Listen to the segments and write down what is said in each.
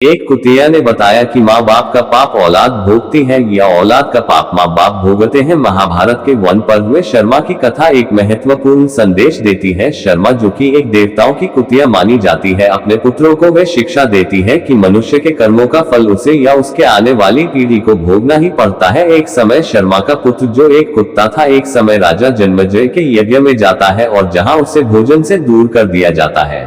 एक कुतिया ने बताया कि माँ बाप का पाप औलाद भोगती है या औलाद का पाप माँ बाप भोगते हैं। महाभारत के वन पर्व में शर्मा की कथा एक महत्वपूर्ण संदेश देती है। शर्मा, जो कि एक देवताओं की कुतिया मानी जाती है, अपने पुत्रों को वह शिक्षा देती है कि मनुष्य के कर्मों का फल उसे या उसके आने वाली पीढ़ी को भोगना ही पड़ता है। एक समय शर्मा का पुत्र, जो एक कुत्ता था, एक समय राजा जन्मेजय के यज्ञ में जाता है और जहाँ उसे भोजन से दूर कर दिया जाता है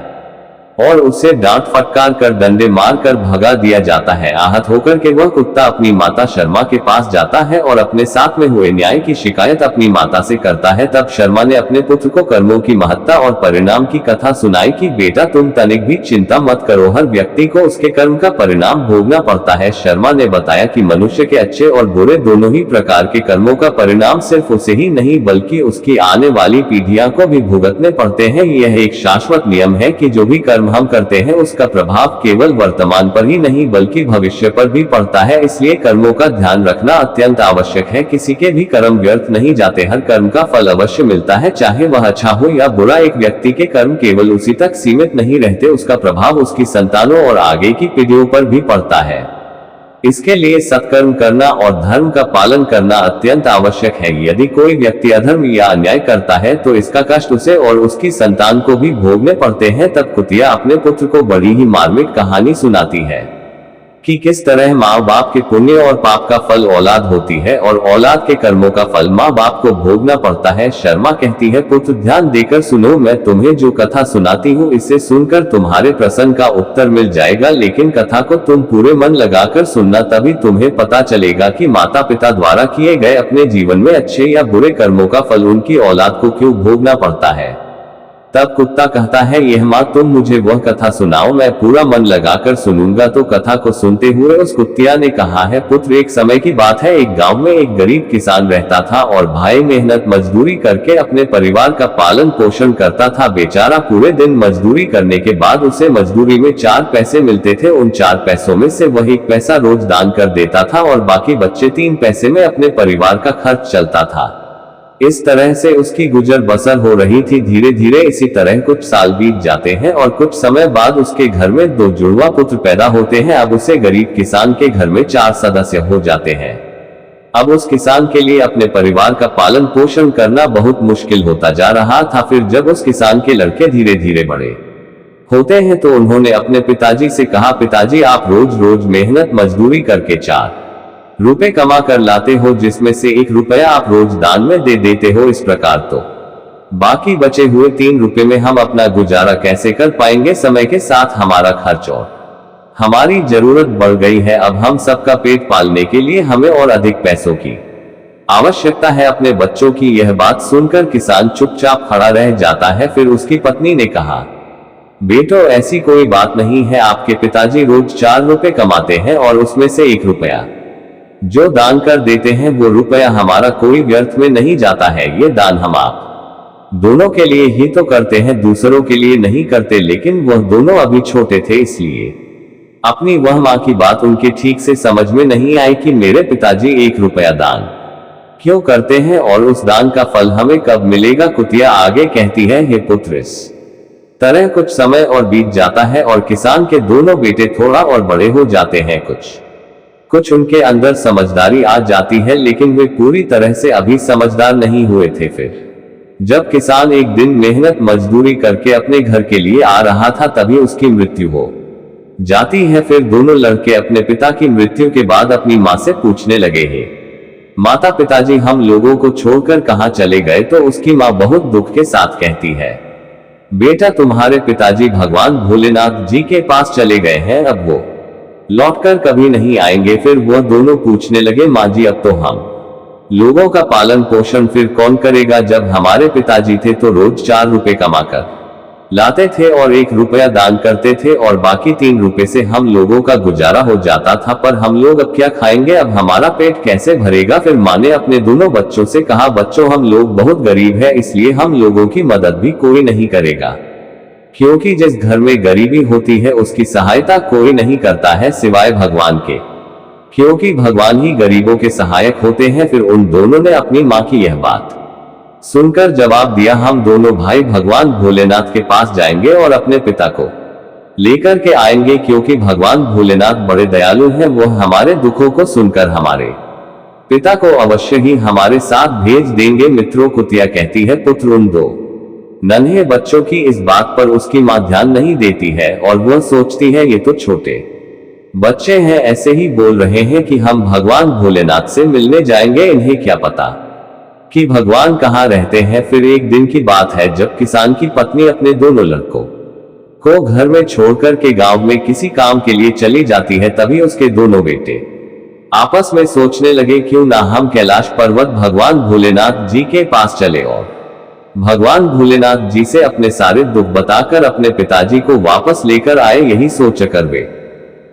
और उसे डांट फटकार कर डंडे मार कर भगा दिया जाता है। आहत होकर के वह कुत्ता अपनी माता शर्मा के पास जाता है और अपने साथ में हुए न्याय की शिकायत अपनी माता से करता है। तब शर्मा ने अपने पुत्र को कर्मों की महत्ता और परिणाम की कथा सुनाई कि बेटा, तुम तनिक भी चिंता मत करो, हर व्यक्ति को उसके कर्म का परिणाम भोगना पड़ता है। शर्मा ने बताया कि मनुष्य के अच्छे और बुरे दोनों ही प्रकार के कर्मों का परिणाम सिर्फ उसे ही नहीं बल्कि उसकी आने वाली पीढ़ियां को भी भुगतने पड़ते हैं। यह एक शाश्वत नियम है कि जो भी कर्म हम करते हैं उसका प्रभाव केवल वर्तमान पर ही नहीं बल्कि भविष्य पर भी पड़ता है। इसलिए कर्मों का ध्यान रखना अत्यंत आवश्यक है। किसी के भी कर्म व्यर्थ नहीं जाते, हर कर्म का फल अवश्य मिलता है, चाहे वह अच्छा हो या बुरा। एक व्यक्ति के कर्म केवल उसी तक सीमित नहीं रहते, उसका प्रभाव उसकी संतानों और आगे की पीढ़ियों पर भी पड़ता है। इसके लिए सत्कर्म करना और धर्म का पालन करना अत्यंत आवश्यक है। यदि कोई व्यक्ति अधर्म या अन्याय करता है तो इसका कष्ट उसे और उसकी संतान को भी भोगने पड़ते हैं। तब कुतिया अपने पुत्र को बड़ी ही मार्मिक कहानी सुनाती है कि किस तरह माँ बाप के पुण्य और पाप का फल औलाद होती है और औलाद के कर्मों का फल माँ बाप को भोगना पड़ता है। शर्मा कहती है, पुत्र ध्यान देकर सुनो, मैं तुम्हें जो कथा सुनाती हूँ इसे सुनकर तुम्हारे प्रश्न का उत्तर मिल जाएगा, लेकिन कथा को तुम पूरे मन लगाकर सुनना, तभी तुम्हें पता चलेगा कि माता पिता द्वारा किए गए अपने जीवन में अच्छे या बुरे कर्मों का फल उनकी औलाद को क्यों भोगना पड़ता है। तब कुत्ता कहता है, यह माँ, तुम मुझे वह कथा सुनाओ, मैं पूरा मन लगाकर सुनूंगा। तो कथा को सुनते हुए उस कुतिया ने कहा है, पुत्र, एक समय की बात है, एक गांव में एक गरीब किसान रहता था और भाई मेहनत मजदूरी करके अपने परिवार का पालन पोषण करता था। बेचारा पूरे दिन मजदूरी करने के बाद उसे मजदूरी में 4 पैसे मिलते थे। उन 4 पैसों में से वह 1 पैसा रोज दान कर देता था और बाकी बचे 3 पैसे में अपने परिवार का खर्च चलता था। इस तरह से उसकी गुजर बसर हो रही थी। धीरे धीरे इसी तरह कुछ साल बीत जाते हैं और कुछ समय बाद उसके घर में 2 जुड़वा पुत्र पैदा होते हैं। अब उसे गरीब किसान के घर में 4 सदस्य हो जाते हैं। अब उस किसान के लिए अपने परिवार का पालन पोषण करना बहुत मुश्किल होता जा रहा था। फिर जब उस किसान के लड़के धीरे धीरे बड़े होते हैं तो उन्होंने अपने पिताजी से कहा, पिताजी, आप रोज रोज मेहनत मजदूरी करके 4 रुपए कमा कर लाते हो, जिसमें से 1 रुपया आप रोज दान में दे देते हो। इस प्रकार तो बाकी बचे हुए 3 रुपए में हम अपना गुजारा कैसे कर पाएंगे। समय के साथ हमारा खर्च और हमारी जरूरत बढ़ गई है। अब हम सबका पेट पालने के लिए हमें और अधिक पैसों की आवश्यकता है, अपने बच्चों की। यह बात सुनकर किसान चुपचाप खड़ा रह जाता है। फिर उसकी पत्नी ने कहा, बेटो, ऐसी कोई बात नहीं है, आपके पिताजी रोज 4 रुपए कमाते हैं और उसमें से 1 रुपया जो दान कर देते हैं, वो रुपया हमारा कोई व्यर्थ में नहीं जाता है। ये दान हम आप दोनों के लिए ही तो करते हैं, दूसरों के लिए नहीं करते। लेकिन वह दोनों अभी छोटे थे, इसलिए अपनी वह माँ की बात उनके ठीक से समझ में नहीं आई कि मेरे पिताजी 1 रुपया दान क्यों करते हैं और उस दान का फल हमें कब मिलेगा। कुतिया आगे कहती है, हे पुत्र, इस तरह कुछ समय और बीत जाता है और किसान के दोनों बेटे थोड़ा और बड़े हो जाते हैं। कुछ उनके अंदर समझदारी आ जाती है, लेकिन वे पूरी तरह से अभी समझदार नहीं हुए थे। फिर जब किसान एक दिन मेहनत मजदूरी करके अपने घर के लिए आ रहा था, तभी उसकी मृत्यु हो जाती है। फिर दोनों लड़के अपने पिता की मृत्यु के बाद अपनी माँ से पूछने लगे, हे माता, पिताजी हम लोगों को छोड़कर कहाँ चले गए। तो उसकी माँ बहुत दुख के साथ कहती है, बेटा, तुम्हारे पिताजी भगवान भोलेनाथ जी के पास चले गए हैं, अब वो लौटकर कभी नहीं आएंगे। फिर वह दोनों पूछने लगे, माँ जी, अब तो हम लोगों का पालन पोषण फिर कौन करेगा। जब हमारे पिताजी थे तो रोज 4 रुपए कमाकर लाते थे और 1 रुपया दान करते थे और बाकी 3 रुपए से हम लोगों का गुजारा हो जाता था, पर हम लोग अब क्या खाएंगे, अब हमारा पेट कैसे भरेगा। फिर माँ ने अपने दोनों बच्चों से कहा, बच्चों, हम लोग बहुत गरीब है, इसलिए हम लोगों की मदद भी कोई नहीं करेगा, क्योंकि जिस घर में गरीबी होती है उसकी सहायता कोई नहीं करता है सिवाय भगवान के, क्योंकि भगवान ही गरीबों के सहायक होते हैं। फिर उन दोनों ने अपनी माँ की यह बात सुनकर जवाब दिया, हम दोनों भाई भगवान भोलेनाथ के पास जाएंगे और अपने पिता को लेकर के आएंगे, क्योंकि भगवान भोलेनाथ बड़े दयालु हैं। वो हमारे दुखों को सुनकर हमारे पिता को अवश्य ही हमारे साथ भेज देंगे। मित्रों, कुतिया कहती है, पुत्र उन दो नन्हे बच्चों की इस बात पर उसकी मां ध्यान नहीं देती है और वह सोचती है ये तो छोटे बच्चे हैं, ऐसे ही बोल रहे हैं कि हम भगवान भोलेनाथ से मिलने जाएंगे। इन्हें क्या पता कि भगवान कहाँ रहते हैं। फिर एक दिन की बात है जब किसान की पत्नी अपने दोनों लड़कों को घर में छोड़कर के गांव में किसी काम के लिए चली जाती है। तभी उसके दोनों बेटे आपस में सोचने लगे, क्यों ना हम कैलाश पर्वत भगवान भोलेनाथ जी के पास चले और भगवान भोलेनाथ जी से अपने सारे दुख बताकर अपने पिताजी को वापस लेकर आए। यही सोचकर वे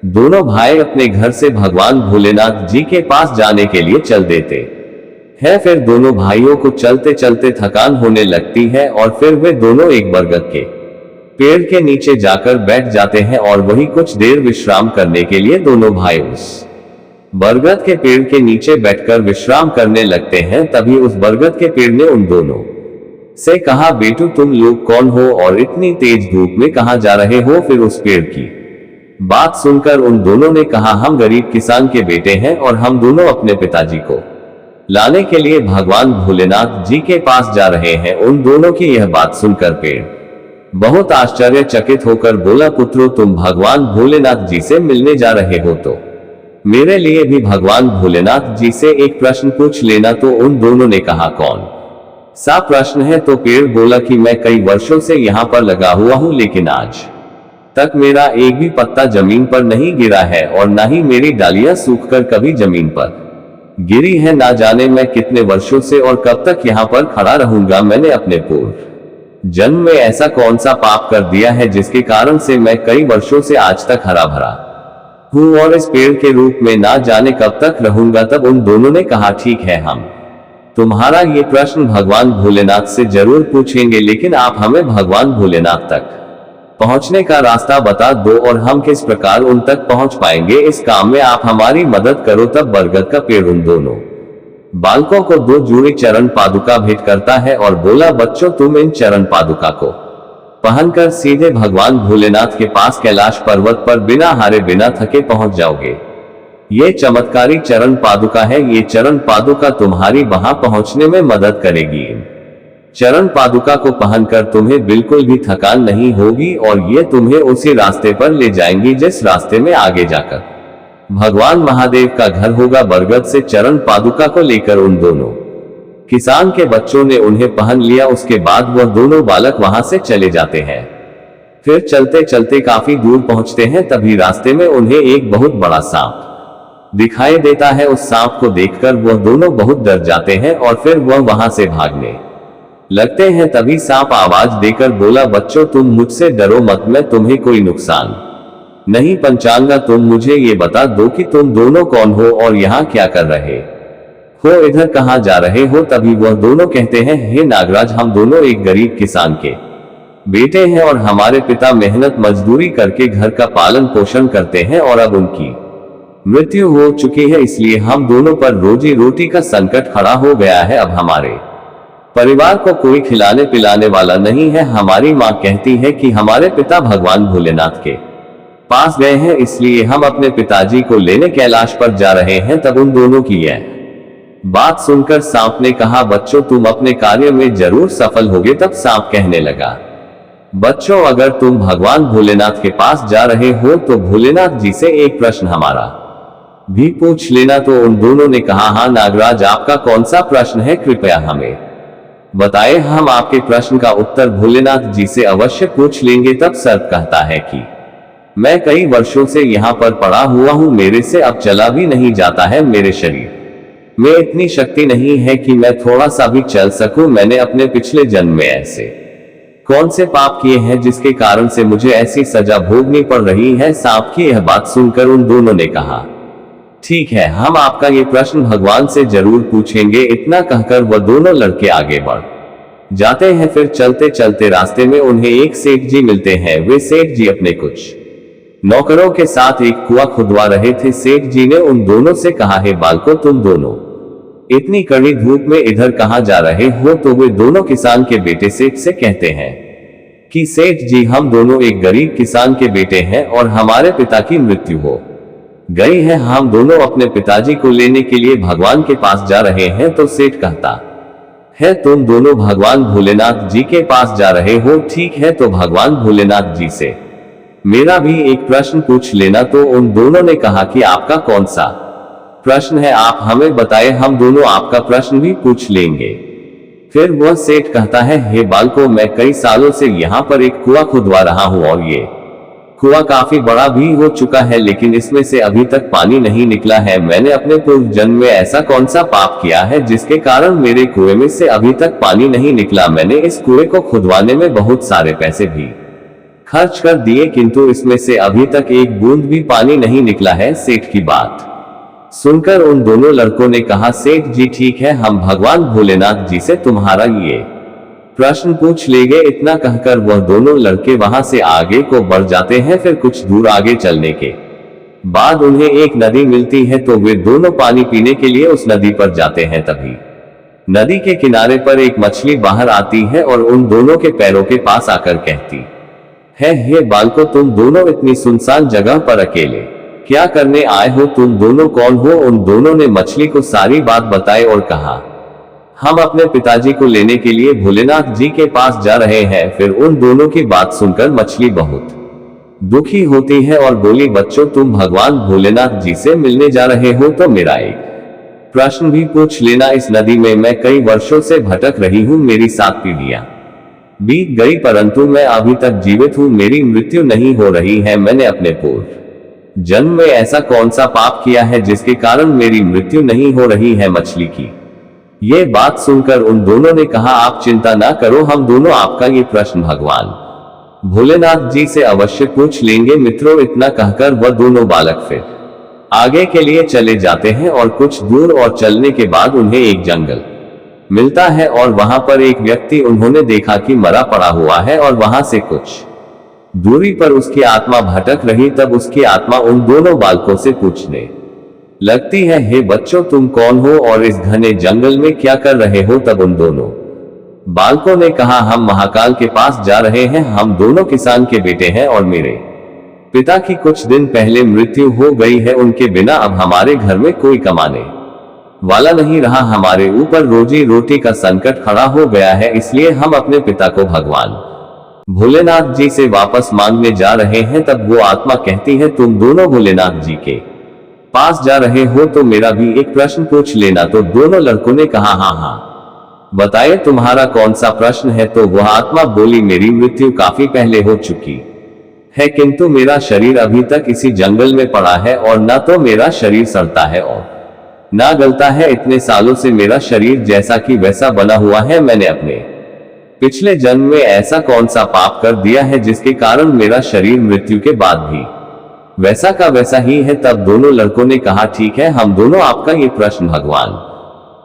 दोनों भाई अपने घर से भगवान भोलेनाथ जी के पास जाने के लिए चल देते हैं। फिर दोनों भाइयों को चलते चलते थकान होने लगती है और फिर वे दोनों एक बरगद के पेड़ के नीचे जाकर बैठ जाते हैं और वही कुछ देर विश्राम करने के लिए दोनों भाई उस बरगद के पेड़ के नीचे बैठकर विश्राम करने लगते हैं। तभी उस बरगद के पेड़ ने उन दोनों से कहा, बेटू तुम लोग कौन हो और इतनी तेज धूप में कहां जा रहे हो। फिर उस पेड़ की बात सुनकर उन दोनों ने कहा, हम गरीब किसान के बेटे हैं और हम दोनों अपने पिताजी को लाने के लिए भगवान भोलेनाथ जी के पास जा रहे हैं। उन दोनों की यह बात सुनकर पेड़ बहुत आश्चर्यचकित होकर बोला, पुत्रों तुम भगवान भोलेनाथ जी से मिलने जा रहे हो तो मेरे लिए भी भगवान भोलेनाथ जी से एक प्रश्न पूछ लेना। तो उन दोनों ने कहा, कौन सा प्रश्न है। तो पेड़ बोला कि मैं कई वर्षों से यहाँ पर लगा हुआ हूँ, लेकिन आज तक मेरा एक भी पत्ता जमीन पर नहीं गिरा है और ना ही मेरी डालियां सूखकर कभी जमीन पर गिरी है। ना जाने मैं कितने वर्षों से और कब तक यहाँ पर खड़ा रहूंगा। मैंने अपने पूर्व जन्म में ऐसा कौन सा पाप कर दिया है जिसके कारण से मैं कई वर्षों से आज तक हरा भरा हूँ और इस पेड़ के रूप में ना जाने कब तक रहूंगा। तब उन दोनों ने कहा, ठीक है, हम तुम्हारा ये प्रश्न भगवान भोलेनाथ से जरूर पूछेंगे, लेकिन आप हमें भगवान भोलेनाथ तक पहुंचने का रास्ता बता दो और हम किस प्रकार उन तक पहुंच पाएंगे। इस काम में आप हमारी मदद करो। तब बरगद का पेड़ उन दोनों बालकों को 2 जोड़ी चरण पादुका भेंट करता है और बोला, बच्चों तुम इन चरण पादुका को पहनकर सीधे भगवान भोलेनाथ के पास कैलाश पर्वत पर बिना हारे बिना थके पहुंच जाओगे। ये चमत्कारी चरण पादुका है। ये चरण पादुका तुम्हारी वहां पहुंचने में मदद करेगी। चरण पादुका को पहनकर तुम्हें बिल्कुल भी थकान नहीं होगी और ये तुम्हें उसी रास्ते पर ले जाएंगी जिस रास्ते में आगे जाकर भगवान महादेव का घर होगा। बरगद से चरण पादुका को लेकर उन दोनों किसान के बच्चों ने उन्हें पहन लिया। उसके बाद वह दोनों बालक वहां से चले जाते हैं। फिर चलते चलते काफी दूर पहुंचते हैं। तभी रास्ते में उन्हें एक बहुत बड़ा सांप दिखाई देता है। उस सांप को देखकर वह दोनों बहुत डर जाते हैं और फिर वह वहां से भागने लगते हैं। तभी सांप आवाज देकर बोला, बच्चों तुम मुझसे डरो मत, मैं तुम्हें कोई नुकसान नहीं पहुंचाऊंगा। तुम मुझे ये बता दो कि तुम दोनों कौन हो और यहाँ क्या कर रहे हो, इधर कहाँ जा रहे हो। तभी वह दोनों कहते हैं, हे नागराज, हम दोनों एक गरीब किसान के बेटे हैं और हमारे पिता मेहनत मजदूरी करके घर का पालन पोषण करते हैं और अब उनकी मृत्यु हो चुकी है, इसलिए हम दोनों पर रोजी रोटी का संकट खड़ा हो गया है। अब हमारे परिवार को कोई खिलाने पिलाने वाला नहीं है। हमारी माँ कहती है कि हमारे पिता भगवान भोलेनाथ के पास गए हैं, इसलिए हम अपने पिताजी को लेने कैलाश पर जा रहे हैं। तब उन दोनों की यह बात सुनकर सांप ने कहा, बच्चों तुम अपने कार्य में जरूर सफल होगे। तब सांप कहने लगा, बच्चों अगर तुम भगवान भोलेनाथ के पास जा रहे हो तो भोलेनाथ जी से एक प्रश्न हमारा भी पूछ लेना। तो उन दोनों ने कहा, हाँ नागराज, आपका कौन सा प्रश्न है, कृपया हमें बताए, हम आपके प्रश्न का उत्तर भोलेनाथ जी से अवश्य पूछ लेंगे। तब सर्प कहता है कि मैं कई वर्षों से यहाँ पर पड़ा हुआ हूँ, मेरे से अब चला भी नहीं जाता है। मेरे शरीर में इतनी शक्ति नहीं है कि मैं थोड़ा सा भी चल सकूं। मैंने अपने पिछले जन्म में ऐसे कौन से पाप किए हैं जिसके कारण से मुझे ऐसी सजा भोगनी पड़ रही है। सांप की यह बात सुनकर उन दोनों ने कहा, ठीक है, हम आपका ये प्रश्न भगवान से जरूर पूछेंगे। इतना कहकर वह दोनों लड़के आगे बढ़ जाते हैं। फिर चलते चलते रास्ते में उन्हें एक सेठ जी मिलते हैं। वे सेठ जी अपने कुछ नौकरों के साथ एक कुआं खुदवा रहे थे। सेठ जी ने उन दोनों से कहा, हे बालकों, तुम दोनों इतनी कड़ी धूप में इधर कहां जा रहे हो। तो वे दोनों किसान के बेटे सेठ से कहते हैं, कि सेठ जी हम दोनों एक गरीब किसान के बेटे हैं और हमारे पिता की मृत्यु हो गई है। हम दोनों अपने पिताजी को लेने के लिए भगवान के पास जा रहे हैं। तो सेठ कहता है तुम दोनों भगवान भोलेनाथ जी के पास जा रहे हो, ठीक है तो भगवान भोलेनाथ जी से मेरा भी एक प्रश्न पूछ लेना। तो उन दोनों ने कहा कि आपका कौन सा प्रश्न है, आप हमें बताएं, हम दोनों आपका प्रश्न भी पूछ लेंगे। फिर वह सेठ कहता है, हे बालको, मैं कई सालों से यहाँ पर एक कुआं खुदवा रहा हूँ और ये कुआं काफी बड़ा भी हो चुका है, लेकिन इसमें से अभी तक पानी नहीं निकला है। मैंने अपने पूर्व जन्म में ऐसा कौन सा पाप किया है जिसके कारण मेरे कुएं में से अभी तक पानी नहीं निकला। मैंने इस कुएं को खुदवाने में बहुत सारे पैसे भी खर्च कर दिए, किंतु इसमें से अभी तक एक बूंद भी पानी नहीं निकला है। सेठ की बात सुनकर उन दोनों लड़कों ने कहा, सेठ जी ठीक है, हम भगवान भोलेनाथ जी से तुम्हारा ये प्रश्न पूछ लेंगे। इतना कहकर वह दोनों लड़के वहां से आगे को बढ़ जाते हैं। फिर कुछ दूर आगे चलने के बाद उन्हें एक नदी मिलती है, तो वे दोनों पानी पीने के लिए उस नदी पर जाते हैं। तभी नदी के किनारे पर एक मछली बाहर आती है और उन दोनों के पैरों के पास आकर कहती है, हे बालको, तुम दोनों इतनी सुनसान जगह पर अकेले क्या करने आए हो? तुम दोनों कौन हो? उन दोनों ने मछली को सारी बात बताई और कहा, हम अपने पिताजी को लेने के लिए भोलेनाथ जी के पास जा रहे हैं। फिर उन दोनों की बात सुनकर मछली बहुत दुखी होती है और बोली, बच्चों, तुम भगवान भोलेनाथ जी से मिलने जा रहे हो तो मेरा एक प्रश्न भी पूछ लेना। इस नदी में मैं कई वर्षों से भटक रही हूँ, मेरी 7 पीढ़ियां बीत गई, परंतु मैं अभी तक जीवित हूँ, मेरी मृत्यु नहीं हो रही है। मैंने अपने पूर्व जन्म में ऐसा कौन सा पाप किया है जिसके कारण मेरी मृत्यु नहीं हो रही है? मछली की ये बात सुनकर उन दोनों ने कहा, आप चिंता ना करो, हम दोनों आपका ये प्रश्न भगवान भोलेनाथ जी से अवश्य पूछ लेंगे। मित्रों, इतना कहकर वह दोनों बालक फिर आगे के लिए चले जाते हैं और कुछ दूर और चलने के बाद उन्हें एक जंगल मिलता है और वहां पर एक व्यक्ति उन्होंने देखा कि मरा पड़ा हुआ है और वहां से कुछ दूरी पर उसकी आत्मा भटक रही। तब उसकी आत्मा उन दोनों बालकों से पूछने लगती है, हे बच्चों, तुम कौन हो और इस घने जंगल में क्या कर रहे हो? तब उन दोनों बालकों ने कहा, हम महाकाल के पास जा रहे हैं, हम दोनों किसान के बेटे हैं और मेरे पिता की कुछ दिन पहले मृत्यु हो गई है। उनके बिना अब हमारे घर में कोई कमाने वाला नहीं रहा, हमारे ऊपर रोजी रोटी का संकट खड़ा हो गया है, इसलिए हम अपने पिता को भगवान भोलेनाथ जी से वापस मांगने जा रहे हैं। तब वो आत्मा कहती है, तुम दोनों भोलेनाथ जी के पास जा रहे हो तो मेरा भी एक प्रश्न पूछ लेना। तो दोनों लड़कों ने कहा, हाँ हाँ बताइए, तुम्हारा कौन सा प्रश्न है? तो वह आत्मा बोली, मेरी मृत्यु काफी पहले हो चुकी है, किंतु मेरा शरीर अभी तक इसी जंगल में पड़ा है और न तो मेरा शरीर सड़ता है और ना गलता है। इतने सालों से मेरा शरीर जैसा कि वैसा बना हुआ है। मैंने अपने पिछले जन्म में ऐसा कौन सा पाप कर दिया है जिसके कारण मेरा शरीर मृत्यु के बाद भी वैसा का वैसा ही है? तब दोनों लड़कों ने कहा, ठीक है, हम दोनों आपका ये प्रश्न भगवान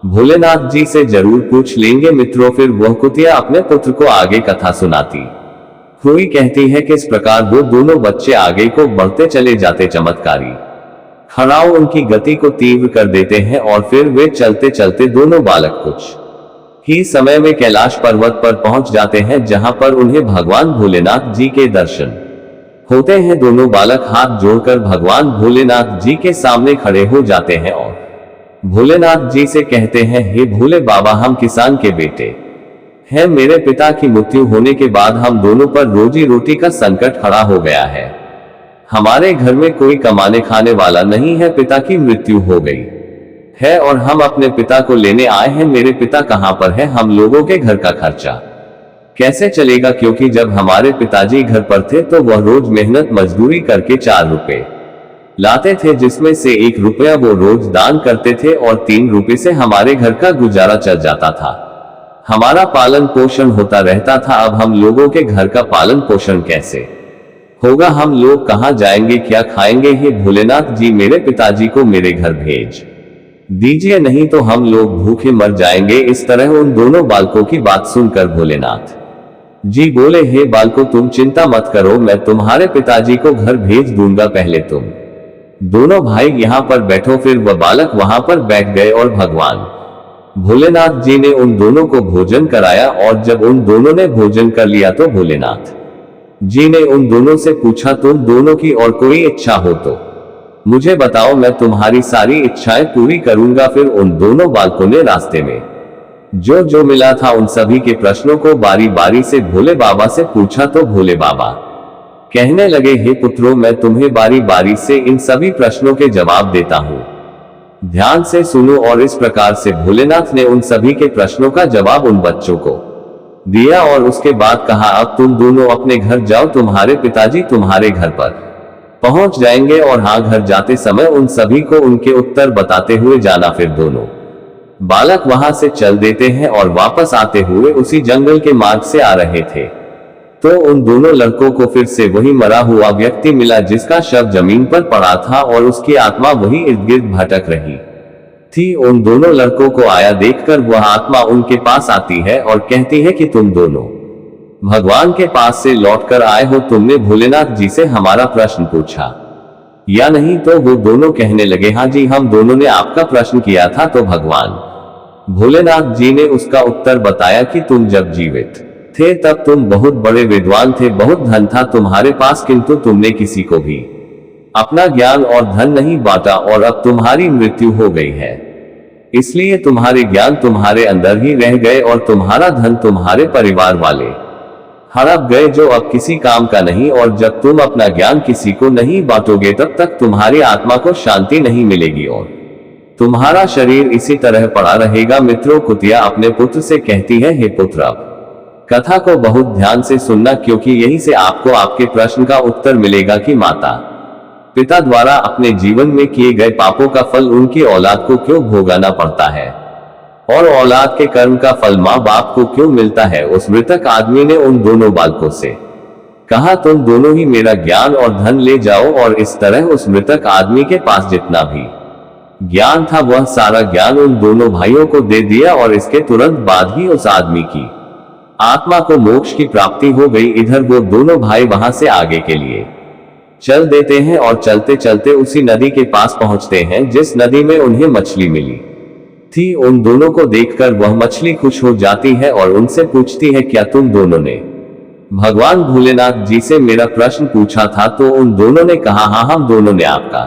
भोलेनाथ जी से जरूर पूछ लेंगे। मित्रों, फिर वह कुतिया अपने पुत्र को आगे कथा सुनाती हुई कहती है कि इस प्रकार वो दोनों बच्चे आगे को बढ़ते चले जाते, चमत्कारी खड़ाऊ उनकी गति को तीव्र कर देते हैं और फिर वे चलते चलते दोनों बालक कुछ ही समय में कैलाश पर्वत पर पहुंच जाते हैं, जहां पर उन्हें भगवान भोलेनाथ जी के दर्शन होते हैं। दोनों बालक हाथ जोड़कर भगवान भोलेनाथ जी के सामने खड़े हो जाते हैं और भोलेनाथ जी से कहते हैं, हे भोले बाबा, हम किसान के बेटे हैं, मेरे पिता की मृत्यु होने के बाद हम दोनों पर रोजी रोटी का संकट खड़ा हो गया है, हमारे घर में कोई कमाने खाने वाला नहीं है, पिता की मृत्यु हो गई है और हम अपने पिता को लेने आए हैं। मेरे पिता कहां पर है? हम लोगों के घर का खर्चा कैसे चलेगा? क्योंकि जब हमारे पिताजी घर पर थे तो वह रोज मेहनत मजदूरी करके 4 रुपए लाते थे, जिसमें से 1 रुपया वो रोज दान करते थे और 3 रुपए से हमारे घर का गुजारा चल जाता था, हमारा पालन पोषण होता रहता था। अब हम लोगों के घर का पालन पोषण कैसे होगा? हम लोग कहां जाएंगे, क्या खाएंगे? हे भोलेनाथ जी, मेरे पिताजी को मेरे घर भेज दीजिए, नहीं तो हम लोग भूखे मर जाएंगे। इस तरह उन दोनों बालकों की बात सुनकर भोलेनाथ जी बोले, हे बालकों, तुम चिंता मत करो, मैं तुम्हारे पिताजी को घर भेज दूंगा, पहले तुम दोनों भाई यहाँ पर बैठो। फिर वह बालक वहां पर बैठ गए और भगवान भोलेनाथ जी ने उन दोनों को भोजन कराया और जब उन दोनों ने भोजन कर लिया तो भोलेनाथ जी ने उन दोनों से पूछा, तुम दोनों की और कोई इच्छा हो तो मुझे बताओ, मैं तुम्हारी सारी इच्छाएं पूरी करूंगा। फिर उन दोनों बालकों ने रास्ते में जो जो मिला था उन सभी के प्रश्नों को बारी बारी से भोले बाबा से पूछा तो भोले बाबा कहने लगे, हे पुत्रों, मैं तुम्हें बारी बारी से इन सभी प्रश्नों के जवाब देता हूं, ध्यान से सुनो। और इस प्रकार से भोलेनाथ ने उन सभी के प्रश्नों का जवाब उन बच्चों को दिया और उसके बाद कहा, अब तुम दोनों अपने घर जाओ, तुम्हारे पिताजी तुम्हारे घर पर पहुंच जाएंगे। और हाँ, घर जाते समय उन सभी को उनके उत्तर बताते हुए जाना। फिर दोनों बालक वहां से चल देते हैं और वापस आते हुए उसी जंगल के मार्ग से आ रहे थे तो उन दोनों लड़कों को फिर से वही मरा हुआ व्यक्ति मिला जिसका शव जमीन पर पड़ा था और उसकी आत्मा वही इर्द गिर्द भटक रही थी। उन दोनों लड़कों को आया देखकर वह आत्मा उनके पास आती है और कहती है कि तुम दोनों भगवान के पास से लौटकर आए हो, तुमने भोलेनाथ जी से हमारा प्रश्न पूछा या नहीं? तो वो दोनों कहने लगे, हाँ जी, हम दोनों ने आपका प्रश्न किया था। तो भगवान भोलेनाथ जी ने उसका उत्तर बताया कि तुम जब जीवित थे तब तुम बहुत बड़े विद्वान थे, बहुत धन था तुम्हारे पास, किंतु तुमने किसी को भी अपना ज्ञान और धन नहीं बांटा और अब तुम्हारी मृत्यु हो गई है, इसलिए तुम्हारे ज्ञान तुम्हारे अंदर ही रह गए और तुम्हारा धन तुम्हारे परिवार वाले हड़प गए जो अब किसी काम का नहीं। और जब तुम अपना ज्ञान किसी को नहीं बांटोगे तब तक तुम्हारी आत्मा को शांति नहीं मिलेगी और तुम्हारा शरीर इसी तरह पड़ा रहेगा। मित्रों, कुतिया अपने पुत्र से कहती है, हे पुत्र, अब कथा को बहुत ध्यान से सुनना, क्योंकि यही से आपको आपके प्रश्न का उत्तर मिलेगा कि माता पिता द्वारा अपने जीवन में किए गए पापों का फल उनकी औलाद को क्यों भोगाना पड़ता है और औलाद के कर्म का फल माँ बाप को क्यों मिलता है। उस मृतक आदमी ने उन दोनों बालकों से कहा, तुम दोनों ही मेरा ज्ञान और धन ले जाओ। और इस तरह उस मृतक आदमी के पास जितना भी ज्ञान था वह सारा ज्ञान उन दोनों भाइयों को दे दिया और इसके तुरंत बाद ही उस आदमी की आत्मा को मोक्ष की प्राप्ति हो गई। इधर वो दोनों भाई वहां से आगे के लिए चल देते हैं और चलते चलते उसी नदी के पास पहुंचते हैं जिस नदी में उन्हें मछली मिली थी। उन दोनों को देखकर वह मछली खुश हो जाती है और उनसे पूछती है, क्या तुम दोनों ने भगवान भोलेनाथ जी से मेरा प्रश्न पूछा था? तो उन दोनों ने कहा, हाँ, हम दोनों ने आपका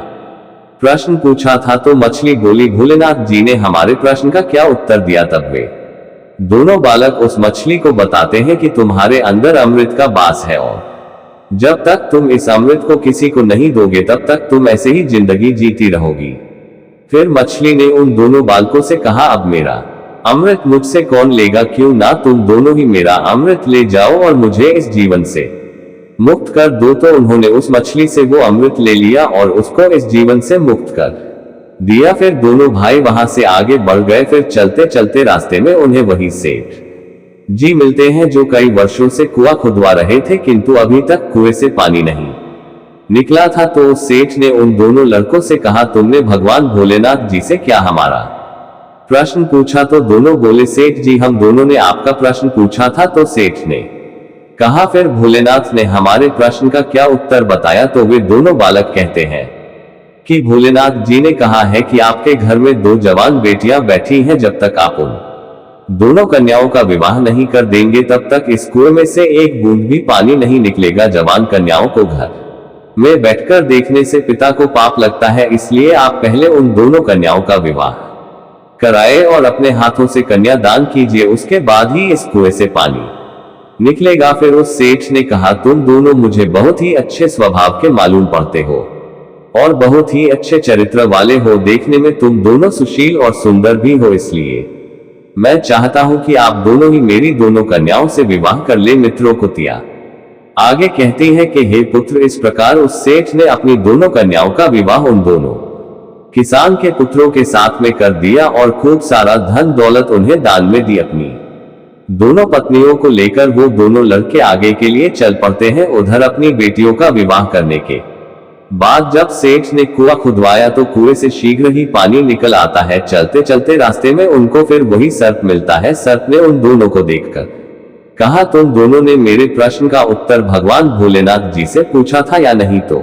प्रश्न पूछा था। तो मछली बोली, भोलेनाथ जी ने हमारे प्रश्न का क्या उत्तर दिया? तब वे दोनों बालक उस मछली को बताते हैं कि तुम्हारे अंदर अमृत का वास है और जब तक तुम इस अमृत को किसी को नहीं दोगे तब तक तुम ऐसे ही जिंदगी जीती रहोगी। फिर मछली ने उन दोनों बालकों से कहा, अब मेरा अमृत मुझसे कौन लेगा? क्यों ना तुम दोनों ही मेरा अमृत ले जाओ और मुझे इस जीवन से मुक्त कर दो। तो उन्होंने उस मछली से वो अमृत ले लिया और उसको इस जीवन से मुक्त कर दिया। फिर दोनों भाई वहां से आगे बढ़ गए। फिर चलते चलते रास्ते में उन्हें वही सेठ जी मिलते हैं जो कई वर्षों से कुआं खुदवा रहे थे, किंतु अभी तक कुएं से पानी नहीं निकला था। तो सेठ ने उन दोनों लड़कों से कहा, तुमने भगवान भोलेनाथ जी से क्या हमारा प्रश्न पूछा? तो दोनों बोले, सेठ जी, हम दोनों ने आपका प्रश्न पूछा था। तो सेठ ने कहा, फिर भोलेनाथ ने हमारे प्रश्न का क्या उत्तर बताया? तो वे दोनों बालक कहते हैं कि भोलेनाथ जी ने कहा है कि आपके घर में 2 जवान बेटियां बैठी हैं, जब तक आप उन दोनों कन्याओं का विवाह नहीं कर देंगे तब तक इस कुएं में से एक बूंद भी पानी नहीं निकलेगा। जवान कन्याओं को घर में बैठकर देखने से पिता को पाप लगता है, इसलिए आप पहले उन दोनों कन्याओं का विवाह कराए और अपने हाथों से कन्या दान कीजिए, उसके बाद ही इस कुएं से पानी निकलेगा। फिर उस सेठ ने कहा, तुम दोनों मुझे बहुत ही अच्छे स्वभाव के मालूम पड़ते हो और बहुत ही अच्छे चरित्र वाले हो, देखने में तुम दोनों सुशील और सुंदर भी हो, इसलिए मैं चाहता हूं कि आप दोनों ही मेरी दोनों कन्याओं से विवाह कर ले। मित्रों, कुतिया आगे कहती है कि हे पुत्र, इस प्रकार उस सेठ ने अपनी दोनों कन्याओं का विवाह उन दोनों किसान के पुत्रों के साथ में कर दिया और खूब सारा धन दौलत उन्हें दान में दी। अपनी दोनों पत्नियों को लेकर वो दोनों लड़के आगे के लिए चल पड़ते हैं। उधर अपनी बेटियों का विवाह करने के बाद जब सेठ ने कुआं खुदवाया तो कुएं से शीघ्र ही पानी निकल आता है। चलते चलते रास्ते में उनको फिर वही सर्प मिलता है। सर्प ने उन दोनों को देखकर कहा, तुम दोनों ने मेरे प्रश्न का उत्तर भगवान भोलेनाथ जी से पूछा था या नहीं? तो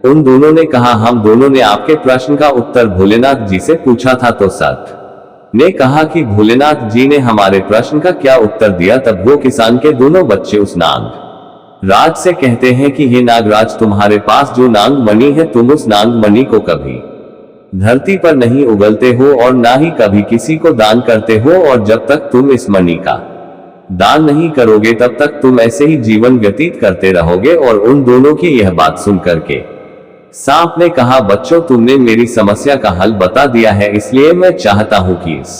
उन दोनों ने कहा, हम दोनों ने आपके प्रश्न का उत्तर भोलेनाथ जी से पूछा था। तो सर्प ने कहा कि भोलेनाथ जी ने हमारे प्रश्न का क्या उत्तर दिया। तब वो किसान के दोनों बच्चे उस नाग राज से कहते हैं कि हे नागराज, तुम्हारे पास जो नाग मणि है, तुम उस नाग मणि को कभी धरती पर नहीं उगलते हो और ना ही कभी किसी को दान करते हो, और जब तक तुम इस मणि का दान नहीं करोगे तब तक तुम ऐसे ही जीवन व्यतीत करते रहोगे। और उन दोनों की यह बात सुन करके सांप ने कहा, बच्चों, तुमने मेरी समस्या का हल बता दिया है, इसलिए मैं चाहता हूं कि इस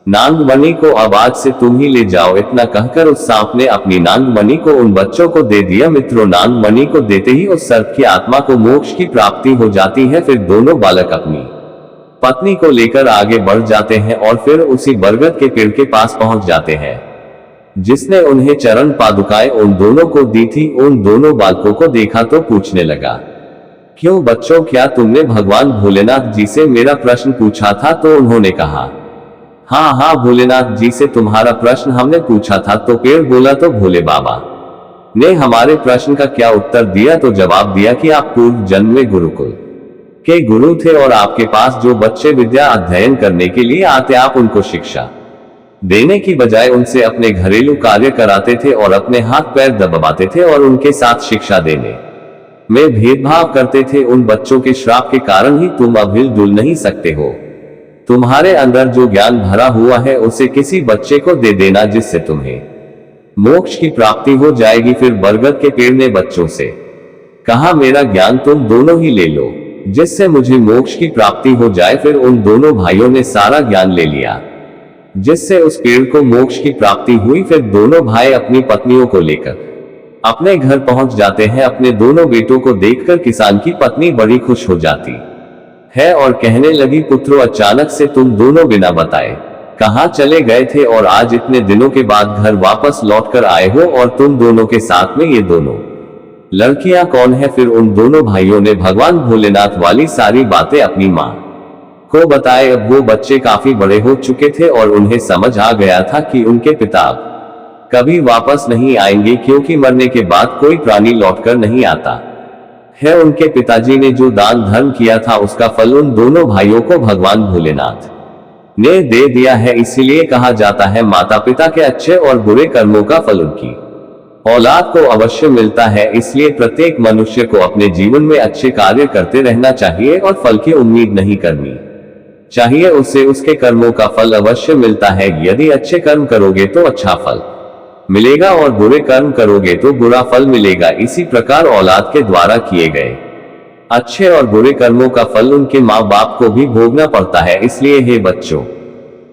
नागमणि को अब आज से तुम ही ले जाओ। इतना कहकर उस सांप ने अपनी नागमणि को उन बच्चों को दे दिया। मित्रों, नागमणि को देते ही उस सर्प की आत्मा को मोक्ष की प्राप्ति हो जाती है। फिर दोनों बालक अपनी पत्नी को लेकर आगे बढ़ जाते हैं और फिर उसी बरगद के पेड़ के पास पहुंच जाते हैं जिसने उन्हें चरण पादुकाएं उन दोनों को दी थी। उन दोनों बालकों को देखा तो पूछने लगा, क्यों बच्चों, क्या तुमने भगवान भोलेनाथ जी से मेरा प्रश्न पूछा था? तो उन्होंने कहा, हाँ हाँ भोलेनाथ जी से तुम्हारा प्रश्न हमने पूछा था। तो पेड़ बोला, तो भोले बाबा ने हमारे प्रश्न का क्या उत्तर दिया? तो जवाब दिया कि आप पूर्व जन्म में गुरुकुल के गुरु थे और आपके पास जो बच्चे विद्या अध्ययन करने के लिए आते, आप उनको शिक्षा देने की बजाय उनसे अपने घरेलू कार्य कराते थे और अपने हाथ पैर दबाते थे और उनके साथ शिक्षा देने में भेदभाव करते थे। उन बच्चों के श्राप के कारण ही तुम अब हिल-डुल नहीं सकते हो। तुम्हारे अंदर जो ज्ञान भरा हुआ है उसे किसी बच्चे को दे देना, जिससे तुम्हें मोक्ष की प्राप्ति हो जाएगी। फिर बरगद के पेड़ ने बच्चों से कहा, मेरा ज्ञान तुम दोनों ही ले लो, जिससे मुझे मोक्ष की प्राप्ति हो जाए। फिर उन दोनों भाइयों ने सारा ज्ञान ले लिया, जिससे उस पेड़ को मोक्ष की प्राप्ति हुई। फिर दोनों भाई अपनी पत्नियों को लेकर अपने घर पहुंच जाते हैं। अपने दोनों बेटों को देखकर किसान की पत्नी बड़ी खुश हो जाती है और कहने लगी, पुत्रों, अचानक से तुम दोनों बिना बताए कहां चले गए थे और आज इतने दिनों के बाद घर वापस लौट कर आए हो, और तुम दोनों के साथ में ये दोनों लड़कियां कौन है? फिर उन दोनों भाइयों ने भगवान भोलेनाथ वाली सारी बातें अपनी मां को बताए। अब वो बच्चे काफी बड़े हो चुके थे और उन्हें समझ आ गया था कि उनके पिता कभी वापस नहीं आएंगे, क्योंकि मरने के बाद कोई प्राणी लौटकर नहीं आता है। उनके पिताजी ने जो दान धर्म किया था उसका फल उन दोनों भाइयों को भगवान भोलेनाथ ने दे दिया है। इसीलिए कहा जाता है, माता पिता के अच्छे और बुरे कर्मों का फल उनकी औलाद को अवश्य मिलता है। इसलिए प्रत्येक मनुष्य को अपने जीवन में अच्छे कार्य करते रहना चाहिए और फल की उम्मीद नहीं करनी चाहिए। उससे उसके कर्मों का फल अवश्य मिलता है। यदि अच्छे कर्म करोगे तो अच्छा फल मिलेगा और बुरे कर्म करोगे तो बुरा फल मिलेगा। इसी प्रकार औलाद के द्वारा किए गए अच्छे और बुरे कर्मों का फल उनके माँ बाप को भी भोगना पड़ता है। इसलिए हे बच्चों,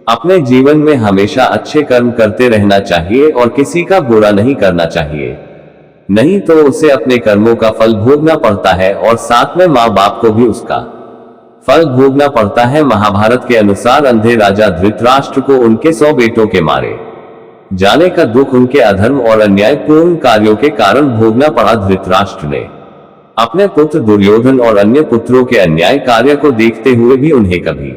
अपने जीवन में हमेशा अच्छे कर्म करते रहना चाहिए और किसी का बुरा नहीं करना चाहिए, नहीं तो उसे अपने कर्मों का फल भोगना पड़ता है और साथ में माँ बाप को भी उसका फल भोगना पड़ता है। महाभारत के अनुसार अंधे राजा धृतराष्ट्र को उनके 100 बेटों के मारे जाने का दुख उनके अधर्म और अन्यायपूर्ण कार्यों के कारण भोगना पड़ा। धृतराष्ट्र ने अपने पुत्र दुर्योधन और अन्य पुत्रों के अन्याय कार्य को देखते हुए भी उन्हें कभी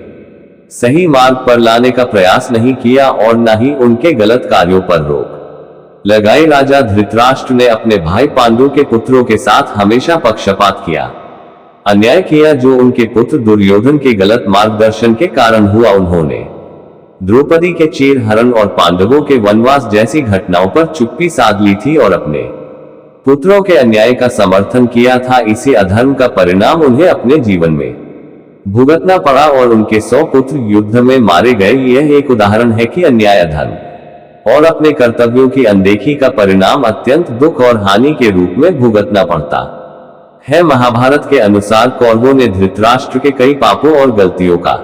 सही मार्ग पर लाने का प्रयास नहीं किया और न ही उनके गलत कार्यों पर रोक लगाई। राजा धृतराष्ट्र ने अपने भाई पांडु के पुत्रों के साथ हमेशा पक्षपात किया, अन्याय किया, जो उनके पुत्र दुर्योधन के गलत मार्गदर्शन के कारण हुआ। उन्होंने द्रौपदी के चीर हरण और पांडवों के वनवास जैसी घटनाओं पर चुप्पी साध ली थी और अपने पुत्रों के अन्याय का समर्थन किया था। इसी अधर्म का परिणाम उन्हें अपने जीवन में भुगतना पड़ा और उनके 100 पुत्र युद्ध में मारे गए। यह एक उदाहरण है कि अन्याय, अधर्म और अपने कर्तव्यों की अनदेखी का परिणाम अत्यंत दुख और हानि के रूप में भुगतना पड़ता है। महाभारत के अनुसार कौरवों ने धृतराष्ट्र के कई पापों और गलतियों का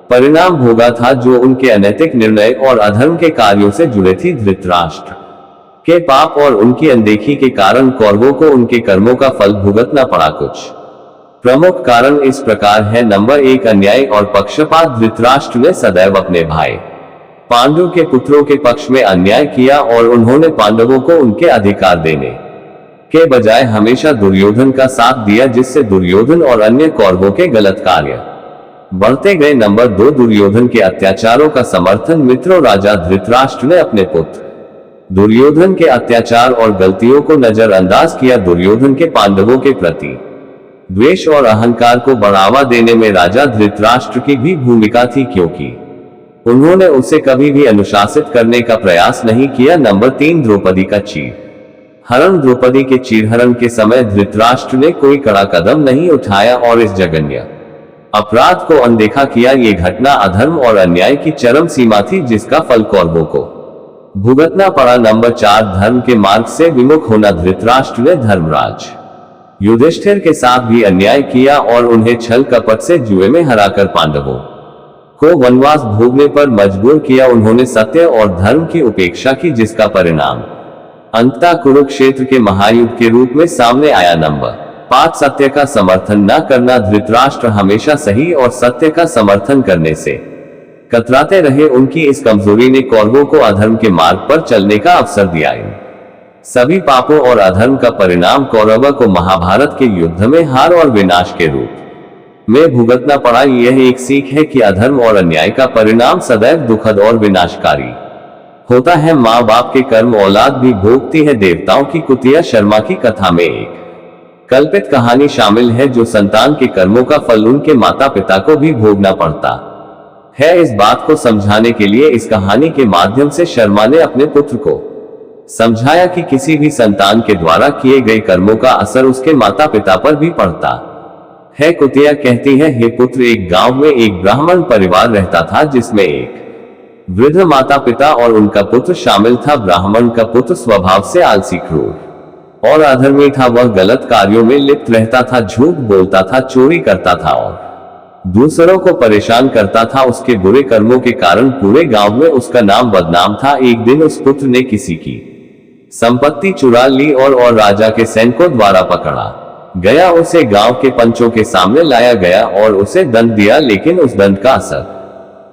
परिणाम भोगा था, जो उनके अनैतिक निर्णय और अधर्म के कार्यों से जुड़े थी। धृतराष्ट्र के पाप और उनकी अनदेखी के कारण कौरवों को उनके कर्मों का फल भुगतना पड़ा। कुछ प्रमुख कारण इस प्रकार है। नंबर 1, अन्याय और पक्षपात। धृतराष्ट्र ने सदैव अपने भाई पांडु के पुत्रों के पक्ष में अन्याय किया और उन्होंने पांडवों को उनके अधिकार देने के बजाय हमेशा दुर्योधन का साथ दिया, जिससे दुर्योधन और अन्य कौरवों के गलत कार्य बढ़ते गए। नंबर 2, दुर्योधन के अत्याचारों का समर्थन। मित्रों, राजा धृतराष्ट्र ने अपने पुत्र दुर्योधन के अत्याचार और गलतियों को नजरअंदाज किया। दुर्योधन के पांडवों के प्रति द्वेष और अहंकार को बढ़ावा देने में राजा धृतराष्ट्र की भी भूमिका थी, क्योंकि उन्होंने उसे कभी भी अनुशासित करने का प्रयास नहीं किया। नंबर 3, द्रौपदी का चीर हरण। द्रौपदी के चीरहरण के समय धृतराष्ट्र ने कोई कड़ा कदम नहीं उठाया और इस जघन्य अपराध को अनदेखा किया। ये घटना अधर्म और अन्याय की चरम सीमा थी, जिसका फल कौरवों को भुगतना पड़ा। नंबर 4, धर्म के मार्ग से विमुख होना। धृतराष्ट्र ने धर्मराज युधिष्ठिर के साथ भी अन्याय किया और उन्हें छल कपट से जुए में हराकर पांडवों को वनवास भोगने पर मजबूर किया। उन्होंने सत्य और धर्म की उपेक्षा की, जिसका परिणाम अंततः कुरुक्षेत्र के महायुद्ध के रूप में सामने आया। नंबर 5, सत्य का समर्थन न करना। धृतराष्ट्र हमेशा सही और सत्य का समर्थन करने से कतराते रहे। उनकी इस कमजोरी ने कौरवों को अधर्म के मार्ग पर चलने का अवसर दिया। इन सभी पापों और अधर्म का परिणाम कौरवों को महाभारत के युद्ध में हार और विनाश के रूप में भुगतना पड़ा। यह एक सीख है कि अधर्म और अन्याय का परिणाम सदैव दुखद और विनाशकारी होता है। माँ बाप के कर्म औलाद भी भोगती है। देवताओं की कुतिया शर्मा की कथा में एक कल्पित कहानी शामिल है, जो संतान के कर्मों का फल उनके माता पिता को भी भोगना पड़ता है। इस बात को समझाने के लिए इस कहानी के माध्यम से शर्मा ने अपने पुत्र को समझाया कि किसी भी संतान के द्वारा किए गए कर्मों का असर उसके माता पिता पर भी पड़ता है। कुतिया कहती है, हे पुत्र, एक गांव में एक ब्राह्मण परिवार रहता था, जिसमें एक वृद्ध माता पिता और उनका पुत्र शामिल था। ब्राह्मण का पुत्र स्वभाव से आलसी, क्रूर और अधर्मी था। वह गलत कार्यों में लिप्त रहता था, झूठ बोलता था, चोरी करता था और दूसरों को परेशान करता था। उसके बुरे कर्मों के कारण पूरे गांव में उसका नाम बदनाम था। एक दिन उस पुत्र ने किसी की संपत्ति चुरा ली और राजा के सैनिकों द्वारा पकड़ा गया। उसे गांव के पंचों के सामने लाया गया और उसे दंड दिया, लेकिन उस दंड का असर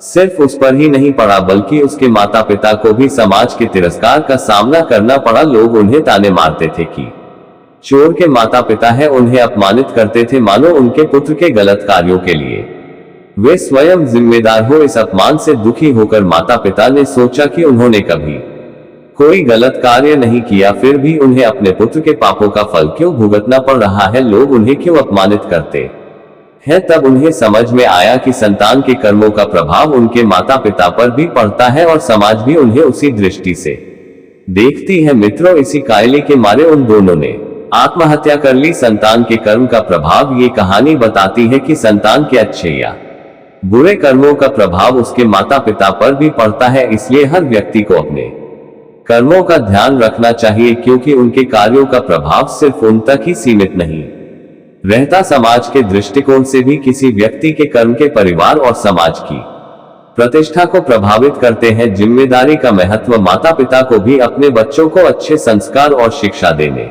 सिर्फ उस पर ही नहीं पड़ा, बल्कि उसके माता पिता को भी समाज के तिरस्कार का सामना करना पड़ा। लोग उन्हें ताने मारते थे कि चोर के माता पिता है, उन्हें अपमानित करते थे मानो उनके पुत्र के गलत कार्यों के लिए वे स्वयं जिम्मेदार हो। इस अपमान से दुखी होकर माता पिता ने सोचा कि उन्होंने कभी कोई गलत कार्य नहीं किया, फिर भी उन्हें अपने पुत्र के पापों का फल क्यों भुगतना पड़ रहा है, लोग उन्हें क्यों अपमानित करते है। तब उन्हें समझ में आया कि संतान के कर्मों का प्रभाव उनके माता पिता पर भी पड़ता है और समाज भी उन्हें उसी दृष्टि से देखती है। मित्रों, इसी कायले के मारे उन दोनों ने आत्महत्या कर ली। संतान के कर्म का प्रभाव। ये कहानी बताती है कि संतान के अच्छे या बुरे कर्मों का प्रभाव उसके माता पिता पर भी पड़ता है। इसलिए हर व्यक्ति को अपने कर्मों का ध्यान रखना चाहिए, क्योंकि उनके कार्यों का प्रभाव सिर्फ उन तक ही सीमित नहीं रहता। समाज के दृष्टिकोण से भी किसी व्यक्ति के कर्म के परिवार और समाज की प्रतिष्ठा को प्रभावित करते हैं। जिम्मेदारी का महत्व। माता पिता को भी अपने बच्चों को अच्छे संस्कार और शिक्षा देने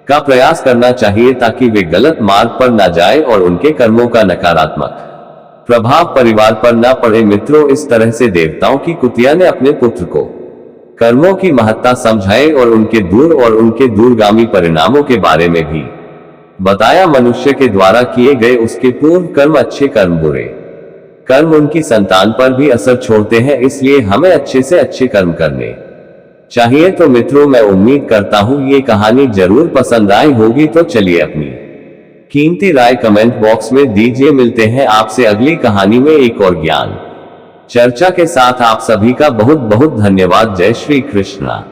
का प्रयास करना चाहिए, ताकि वे गलत मार्ग पर न जाए और उनके कर्मों का नकारात्मक प्रभाव परिवार पर न पड़े। मित्रों, इस तरह से देवताओं की कुतिया ने अपने पुत्र को कर्मों की महत्ता समझाई और उनके दूरगामी परिणामों के बारे में भी बताया। मनुष्य के द्वारा किए गए उसके पूर्व कर्म, अच्छे कर्म, बुरे कर्म उनकी संतान पर भी असर छोड़ते हैं। इसलिए हमें अच्छे से अच्छे कर्म करने चाहिए। तो मित्रों, मैं उम्मीद करता हूं ये कहानी जरूर पसंद आई होगी। तो चलिए अपनी कीमती राय कमेंट बॉक्स में दीजिए। मिलते हैं आपसे अगली कहानी में एक और ज्ञान चर्चा के साथ। आप सभी का बहुत बहुत धन्यवाद। जय श्री कृष्णा।